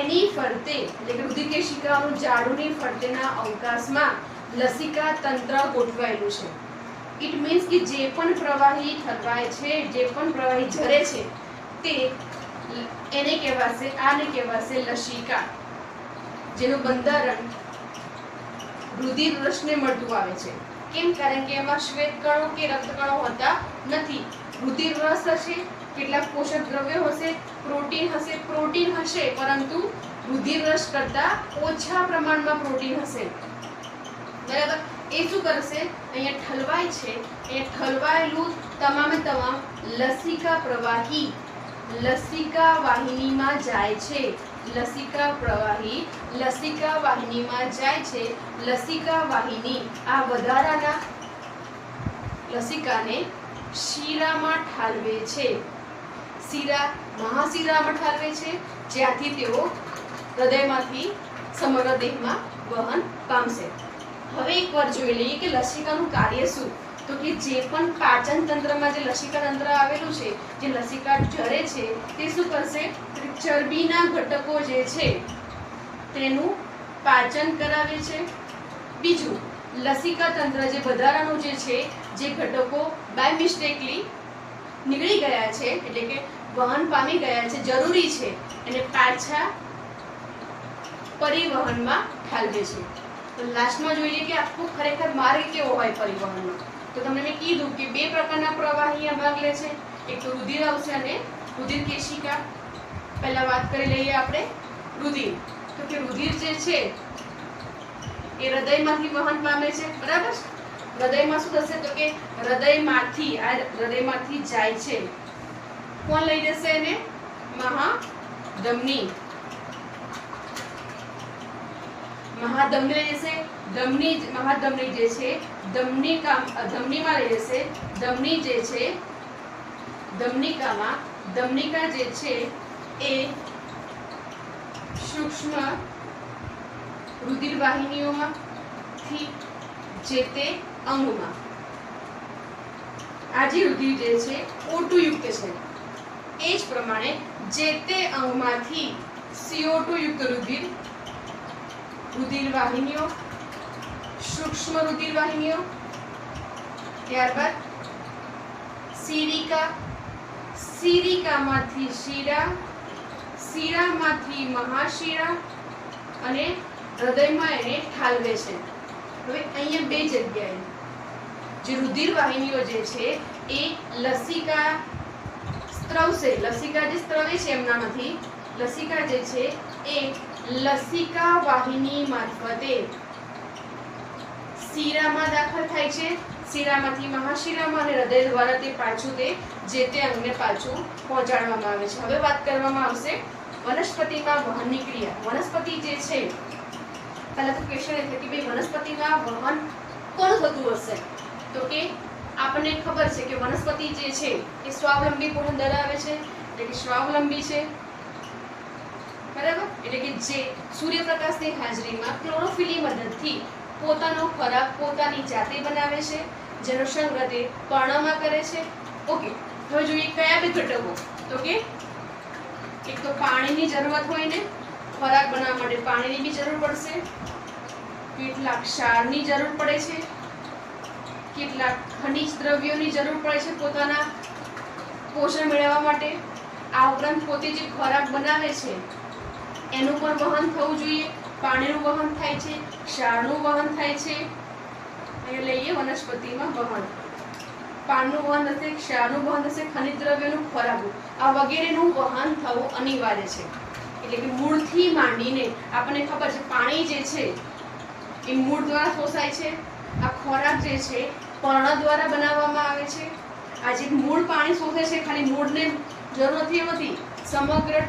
A: એની ફરતે, એટલે કે રુધિર કેશિકાઓનું જાડુની ફરતેના અવકાશમાં લસિકા તંત્ર ગોઠવાયેલું છે. ઇટ મીન્સ કે જે પણ પ્રવાહી ઠલવાય છે, જે પણ પ્રવાહી જરે છે તે આને કહેવાશે લસિકા, જેનું બંધારણ રુધિર રસને મળતું આવે છે. કેમ? કારણ કે એમાં શ્વેત કણો કે રક્તકણો હોતા નથી. રુધિર રસ હશે, કેટલાક પોષક દ્રવ્યો હશે, પ્રોટીન હશે, પરંતુ રુધિર રસ કરતા ઓછા પ્રમાણમાં પ્રોટીન હશે, બરાબર? એ શું કરશે, અહીંયા ઠલવાય છે, એ ઠલવાયેલું તમામે તમામ લસિકા પ્રવાહી લસિકા વાહિનીમાં જાય છે, લસિકા પ્રવાહી લસિકા વાહિનીમાં જાય છે. લસિકા વાહિની આ વધારાના લસિકાને શિરામાં ઠાલવે છે, શિરા મહાશિરામાં ઠાલવે છે, જ્યાંથી તેઓ હૃદયમાંથી સમગ્ર દેહમાં વહન પામશે. હવે એકવાર જોઈ લઈએ કે લસિકાનું કાર્ય શું. તો કે જે પણ પાચન તંત્રમાં જે લસિકા તંત્ર આવેલું છે, જે લસિકા ઝરે છે, તે શું કરશે, ચરબીના ઘટકો જે છે તેનું પાચન કરાવે છે. બીજું, લસિકા તંત્ર જે વધારાનું જે છે, જે ઘટકો બાય મિસ્ટેકલી નીકળી ગયા છે, એટલે કે વહન પામી ગયા છે, જરૂરી છે, એને પાછા પરિવહનમાં ઠાલવે છે. તો લાસ્ટમાં જોઈએ કે આખું ખરેખર માર્ગ કેવો હોય પરિવહનનો. તો તમને મેં કીધું કે બે પ્રકારના પ્રવાહી આ ભાગ લે છે, એક તો રુધિર આવશે અને રુધિર કેશિકા. પહેલા વાત કરી લઈએ આપણે રુધિર. તો કે રુધિર જે છે એ હૃદયમાંથી વહન પામે છે, બરાબર. હૃદયમાં શું થશે, તો કે હૃદયમાંથી જાય છે. કોણ લઈ જશે એને, મહાધમની. મહાધમની લઈ જશે. મહાધમની જે છે ધમનીમાં લઈ જશે. ધમની જે છે ધમનિકા જે છે એ સૂક્ષ્મ રુધિર વાહિનીઓમાંથી જે તે અંગમાં આ જે રુધિર જે છે O2 યુક્ત છે, એ જ પ્રમાણે જે તે અંગમાંથી CO2 યુક્ત રુધિર વાહિનીઓ, સૂક્ષ્મ રુધિર વાહિનીઓ, ત્યારબાદ સિરિકામાંથી શિરા, શિરામાંથી મહાશિરા અને હૃદયમાં એને ઠાલવે છે. હવે અહીંયા બે જગ્યાએ જે રુધિર વાહિનીઓ જે છે એ લસિકા સ્ત્રવશે. લસિકા જે સ્ત્રવે છે એમનામાંથી લસિકા જે છે એ લસિકા વાહિની મારફતે શિરામાં દાખલ થાય છે, શિરામાંથી મહાશિરામાં અને હૃદય દ્વારા તે પાછું તે જે તે અંગને પાછું પહોંચાડવામાં આવે છે. હવે વાત કરવામાં આવશે વનસ્પતિમાં વહનની ક્રિયા. વનસ્પતિ જે છે, પહેલા તો ક્વેશ્ચન એ છે કે ભાઈ વનસ્પતિમાં વહન કોણ થતું હશે. તો કે આપણને ખબર છે કે વનસ્પતિ જે છે એ સ્વાવલંબી ગુણ ધરાવે છે, એટલે કે સ્વાવલંબી છે, બરાબર. એટલે કે જે સૂર્યપ્રકાશની હાજરીમાં ક્લોરોફિલની મદદથી પોતાનો ખોરાક પોતાની જાતે બનાવે છે, જેનો સંગ્રહ તે પર્ણમાં કરે છે. ઓકે, હવે જોઈએ કયા બે ઘટકો. તો કે એક તો પાણીની જરૂરત હોય ને, ખોરાક બનાવવા માટે પાણીની બી જરૂર પડશે, કેટલાક ક્ષારની જરૂર પડે છે, કેટલાક ખનિજ દ્રવ્યોની જરૂર પડે છે પોતાના પોષણ મેળવવા માટે. આ ઉપરાંત પોતે જે ખોરાક બનાવે છે એનું પણ વહન થવું જોઈએ. પાણીનું વહન થાય છે, ક્ષારનું વહન થાય છે. અહીંયા લઈએ વનસ્પતિમાં વહન, પાણીનું વહન થશે, ક્ષારનું વહન થશે, ખનિજ દ્રવ્યોનું, ખોરાકનું, આ વગેરેનું વહન થવું અનિવાર્ય છે. એટલે કે મૂળથી માંડીને આપણને ખબર છે પાણી જે છે એ મૂળ દ્વારા શોષાય છે, આ ખોરાક જે છે પર્ણ દ્વારા બનાવવામાં આવે છે. આ જે મૂળ પાણી શોષે છે, ખાલી મૂળને જરૂર નથી હોતી, સમગ્ર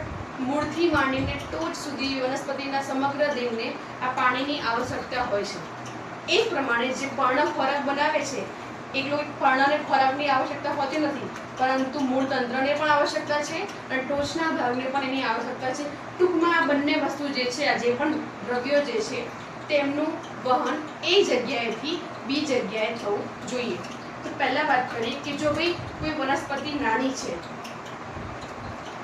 A: મૂળથી માંડીને ટોચ સુધી વનસ્પતિના સમગ્ર દેહને આ પાણીની આવશ્યકતા હોય છે. એ જ પ્રમાણે જે પર્ણ ખોરાક બનાવે છે, એકલો પર્ણને ખોરાકની આવશ્યકતા હોતી નથી, પરંતુ મૂળ તંત્રને પણ આવશ્યકતા છે અને ટોચના ભાગને પણ એની આવશ્યકતા છે. ટૂંકમાં આ બંને વસ્તુ જે છે, આ જે પણ દ્રવ્યો જે છે તેમનું વહન એ જગ્યાએથી બી જગ્યાએ થવું જોઈએ. તો પહેલા વાત કરીએ કે જો ભાઈ કોઈ વનસ્પતિ નાની છે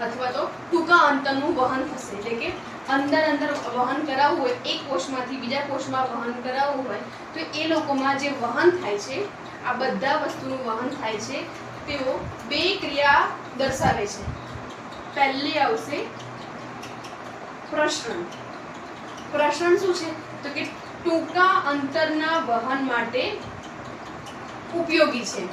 A: અથવા તો ટૂંકા અંતરનું વહન થશે, એટલે કે અંદર વહન કરાવવું હોય, એક કોષમાંથી બીજા કોષમાં વહન કરાવવું હોય, તો એ લોકોમાં જે વહન થાય છે, આ બધા વસ્તુનું વહન થાય છે, તેઓ બે ક્રિયા દર્શાવે છે. પહેલી આવશે પ્રસરણ. પ્રસરણ શું છે, તો કે ટૂંકા અંતરના વહન માટે ઉપયોગી છે,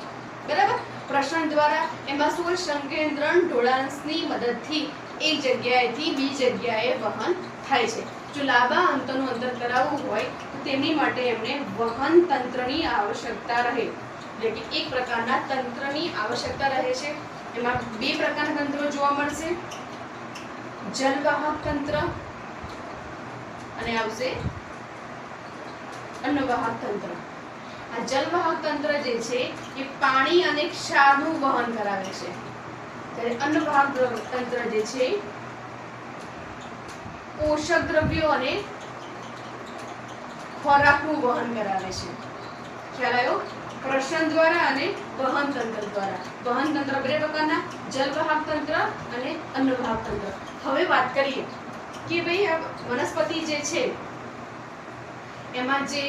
A: બરાબર. પ્રસરણ દ્વારા એમાં શું હોય, સંકેન્દ્રણ ઢોળાંશની મદદથી એક જગ્યાએથી બીજી જગ્યાએ વહન થાય છે. જો લાંબા અંતરનું અંતર કરાવવું હોય તો તેમની માટે એમને વહન તંત્રની આવશ્યકતા રહે, એટલે કે એક પ્રકારના તંત્રની આવશ્યકતા રહે છે. એમાં બે પ્રકારના તંત્રો જોવા મળશે, જલવાહક તંત્ર અને આવશે અન્નવાહક તંત્ર. આ જલવાહક તંત્ર જે છે એ પાણી અને ક્ષારનું વહન કરાવે છે, જ્યારે અન્નવાહક તંત્ર જે છે પોષક દ્રવ્યો અને ખોરાકનું વહન કરાવે છે. ખ્યાલ આવ્યો? પ્રસરણ દ્વારા અને વહન તંત્ર દ્વારા. વહન તંત્ર બે પ્રકારના, જલવાહક તંત્ર અને અન્નવાહક તંત્ર. હવે વાત કરીએ કે ભાઈ આ વનસ્પતિ જે છે એમાં જે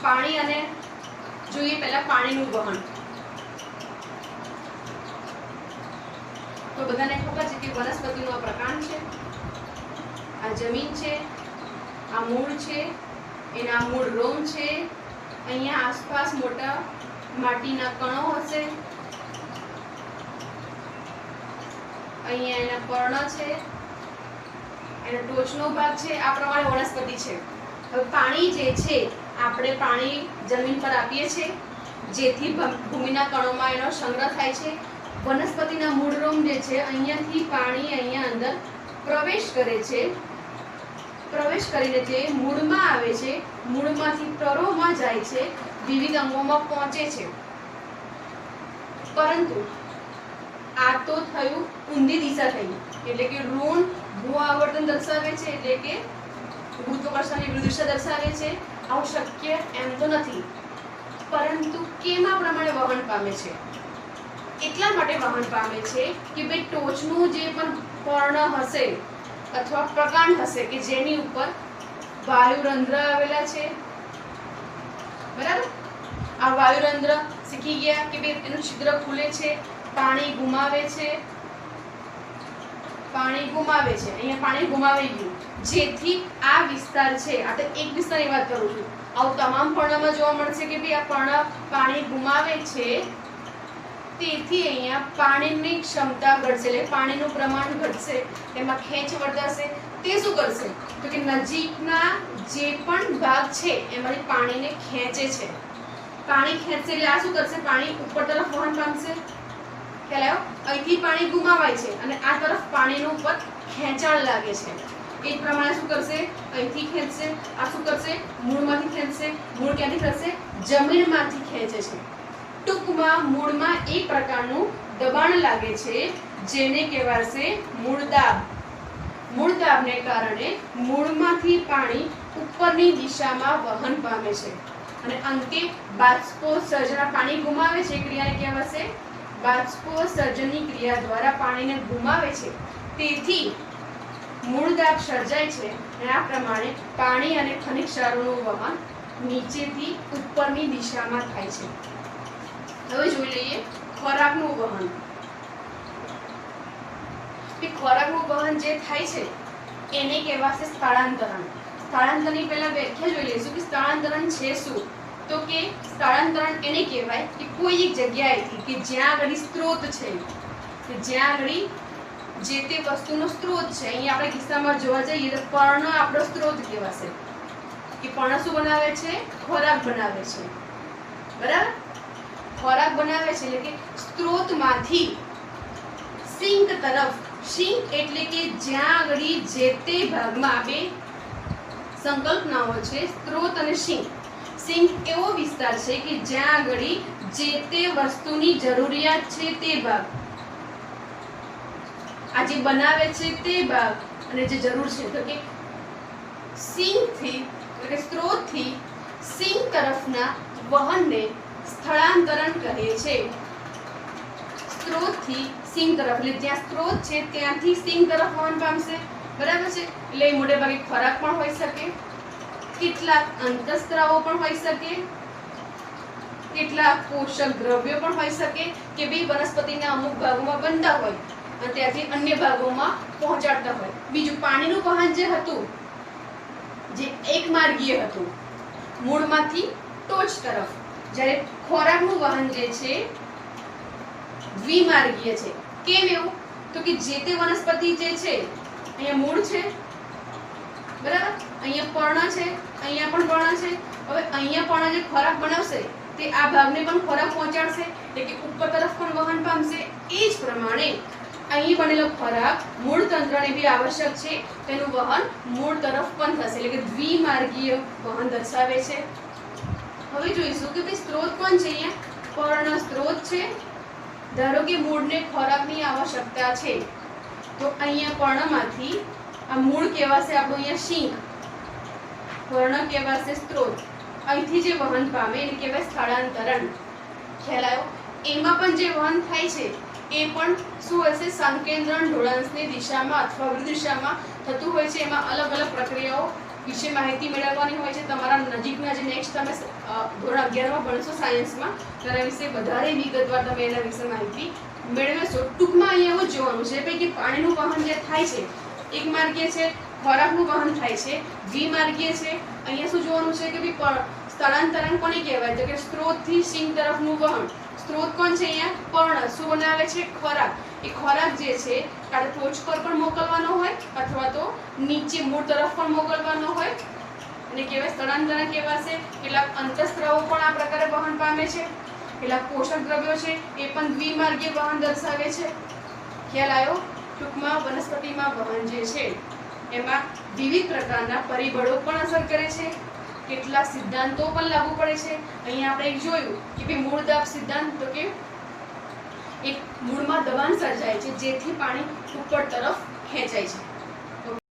A: પાણી અને જોઈએ પહેલા પાણીનું વહન. તો બધાને ખબર છે કે વનસ્પતિનો આ પ્રકાંડ છે, આ જમીન છે, આ મૂળ છે, એના મૂળ રોમ છે, અહીંયા આસપાસ મોટા માટીના કણો હશે, અહીંયા એના પર્ણ છે, એનો ટોચનો ભાગ છે. આ પ્રમાણે વનસ્પતિ છે. હવે પાણી જે છે આપણે પાણી જમીન પર આપીએ છીએ જેથી ભૂમિના કણોમાં એનો સંગ્રહ થાય છે. વનસ્પતિના મૂળરોમ જે છે અહીંયાથી પાણી અહીંયા અંદર પ્રવેશ કરે છે, પ્રવેશ કરીને તે મૂળમાં આવે છે, મૂળમાંથી તરોમાં જાય છે, વિવિધ અંગોમાં પહોંચે છે. પરંતુ આ તો થયું ઊંધી દિશા થઈ, એટલે કે ઋણ ભૂ આવર્તન દર્શાવે છે, એટલે કે ગુરુત્વાકર્ષણની વિરુદ્ધ દિશા દર્શાવે છે. આવું શક્ય એમ તો નથી, પરંતુ કેમાં પ્રમાણે વહન પામે છે? એટલા માટે વહન પામે છે કે ભાઈ ટોચનું જે પણ પર્ણ હશે અથવા પ્રકાંડ હશે કે જેની ઉપર વાયુરંધ્ર આવેલા છે, બરાબર? આ વાયુરંધ્ર શીખી ગયા કે ભાઈ એનું છિદ્ર ખુલે છે, પાણી ગુમાવે છે, અહીંયા પાણી ગુમાવી ગયું, જેથી આ વિસ્તાર છે, આ તો એક વિસ્તારની વાત કરું છું, આવું તમામ પર્ણમાં જોવા મળશે કે ભાઈ આ પર્ણ પાણી ગુમાવે છે, તેથી અહીંયા પાણીની ક્ષમતા ઘટશે, એટલે પાણીનું પ્રમાણ ઘટશે, એમાં ખેંચ વર્તાશે. તે શું કરશે તો કે નજીકના જે પણ ભાગ છે એમાંથી પાણીને ખેંચે છે. પાણી ખેંચશે એટલે આ શું કરશે? પાણી ઉપર તરફ વહન પામશે. ખ્યાલ આવ્યો? અહીંથી પાણી ગુમાવાય છે અને આ તરફ પાણીનું ઉપર ખેંચાણ લાગે છે. એ જ પ્રમાણે શું કરશે? અહીંથી ખેંચશે, આ શું કરશે? મૂળમાંથી ખેંચશે. મૂળ ક્યાંથી ખેંચશે? જમીનમાંથી ખેંચે છે. ટૂંકમાં મૂળમાં એક પ્રકારનું દબાણ લાગે છે જેને કહેવાશે મૂળદાબ. મૂળદાબને કારણે મૂળમાંથી પાણી ઉપરની દિશામાં વહન પામે છે અને અંતે બાષ્પોત્સર્જન, પાણી ગુમાવે છે ક્રિયાને કહેવાશે બાષ્પોત્સર્જનની ક્રિયા દ્વારા પાણીને ગુમાવે છે, તેથી મૂળદાબ સર્જાય છે અને આ પ્રમાણે પાણી અને ખનિજ ક્ષારોનું વહન નીચેથી ઉપરની દિશામાં થાય છે. હવે જોઈ લઈએ ખોરાકનું વહન. ખોરાકનું વહન જે થાય છે એને કહેવાશે સ્થળાંતરણ. સ્થળાંતરની પહેલા વ્યાખ્યા જોઈ લઈશું કે સ્થળાંતરણ છે શું. તો કે સ્થળાંતરણ એને કહેવાય કે કોઈ એક જગ્યાએથી કે જ્યાં આગળ સ્ત્રોત છે, કે જ્યાં આગળ જે તે વસ્તુનો સ્ત્રોત છે, અહીંયા આપણે કિસ્સામાં જોવા જઈએ તો પર્ણ આપણો સ્ત્રોત કહેવાશે. કે પર્ણ શું બનાવે છે? ખોરાક બનાવે છે, બરાબર? ખોરાક બનાવે છે એટલે કે સ્ત્રોતમાંથી સિંક તરફ. સિંક એટલે કે જ્યાં આગળ જે તે ભાગમાં બે સંકલ્પનાઓ છે, સ્ત્રોત અને સિંક. સિંક એવો વિસ્તાર છે કે જ્યાં આગળ જે તે વસ્તુની જરૂરિયાત છે તે ભાગ, આ જે બનાવે છે તે ભાગ અને જે જરૂર છે, તો કે સિંકથી એટલે કે સ્ત્રોતથી સિંક તરફના વહનને સ્થળાંતરણ કહે છે. સ્ત્રોતથી સિંક તરફ, એટલે જ્યાં સ્ત્રોત છે ત્યાંથી સિંક તરફ વહન પામશે, બરાબર છે? એટલે મોટે ભાગે ખોરાક પણ હોઈ શકે, કેટલાક અંતઃસ્ત્રાવો પણ હોઈ શકે, કેટલાક પોષક દ્રવ્યો પણ હોઈ શકે કે બે વનસ્પતિના અમુક ભાગોમાં બનતા હોય અને ત્યાંથી અન્ય ભાગોમાં પહોંચાડતા હોય. બીજું પાણીનું વહન જે હતું જે એક માર્ગીય હતું મૂળમાંથી ટોચ તરફ, જ્યારે ખોરાકનું વહન જે છે દ્વિમાર્ગીય છે. કેમ એવું? તો કે જે તે વનસ્પતિ જે છે અહીંયા મૂળ છે, બરાબર? અહીંયા પર્ણ છે, અહીંયા પણ પર્ણ છે. હવે અહીંયા પર્ણ જે ખોરાક બનાવશે તે આ ભાગને પણ ખોરાક પહોંચાડશે, એટલે કે ઉપર તરફ પણ વહન પામશે. એ જ પ્રમાણે અહીં બનેલો ખોરાક મૂળ તંત્રને બી આવશ્યક છે, તેનું વહન મૂળ તરફ પણ થશે, એટલે કે દ્વિમાર્ગીય વહન દર્શાવે છે. હવે જોઈશું કે ભાઈ સ્ત્રોત કોણ છે. અહીંયા પર્ણ સ્ત્રોત છે. ધારો કે મૂળને ખોરાકની આવશ્યકતા છે, તો અહીંયા પર્ણમાંથી આ મૂળ કહેવાશે આપણું અહીંયા શીંગ, પર્ણ કહેવાશે સ્ત્રોત. અહીંથી જે વહન પામે એને કહેવાય સ્થળાંતરણ. ખ્યાલ આવ્યો? એમાં પણ જે વહન થાય છે એ પણ શું હશે, સંકેન્દ્રણ ઢોળાંશની દિશામાં અથવા વિરુદ્ધ દિશામાં થતું હોય છે. એમાં અલગ અલગ પ્રક્રિયાઓ વિશે માહિતી મેળવવાની હોય છે. તમારા નજીકના જે નેક્સ્ટ તમે ધોરણ 11માં ભણશો સાયન્સમાં, તેના વિશે વધારે વિગતવાર તમે એના વિશે માહિતી મેળવશો. ટૂંકમાં અહીંયા એવું જોવાનું છે કે પાણીનું વહન જે થાય છે એક માર્ગીય છે, ખોરાકનું વહન થાય છે દ્વિમાર્ગીય છે. અહીંયા શું જોવાનું છે કે ભાઈ સ્થળાંતરણ કોને કહેવાય, તો કે સ્ત્રોતથી શીંગ તરફનું વહન. સ્ત્રોત કોણ છે? અહીંયા પર્ણ. શું બનાવે છે? ખોરાક. એ ખોરાક જે છે કાં તો ટોચ પર પણ મોકલવાનો હોય અથવા તો નીચે મૂળ તરફ પણ મોકલવાનો હોય, અને કહેવાય સ્થળાંતરણ કહેવાશે. કેટલાક અંતઃસ્ત્રાવો પણ આ પ્રકારે વહન પામે છે. કેટલાક પોષક દ્રવ્યો છે એ પણ દ્વિમાર્ગીય વહન દર્શાવે છે. ખ્યાલ આવ્યો? ટૂંકમાં વનસ્પતિમાં વહન જે છે એમાં વિવિધ પ્રકારના પરિબળો પણ અસર કરે છે, કેટલાક સિદ્ધાંતો પણ લાગુ પડે છે. અહીંયા આપણે એક જોયું કે ભાઈ મૂળ દાબ સિદ્ધાંત, તો કે એક મૂળમાં દબાણ સર્જાય છે જેથી પાણી ઉપર તરફ ખેંચાય છે.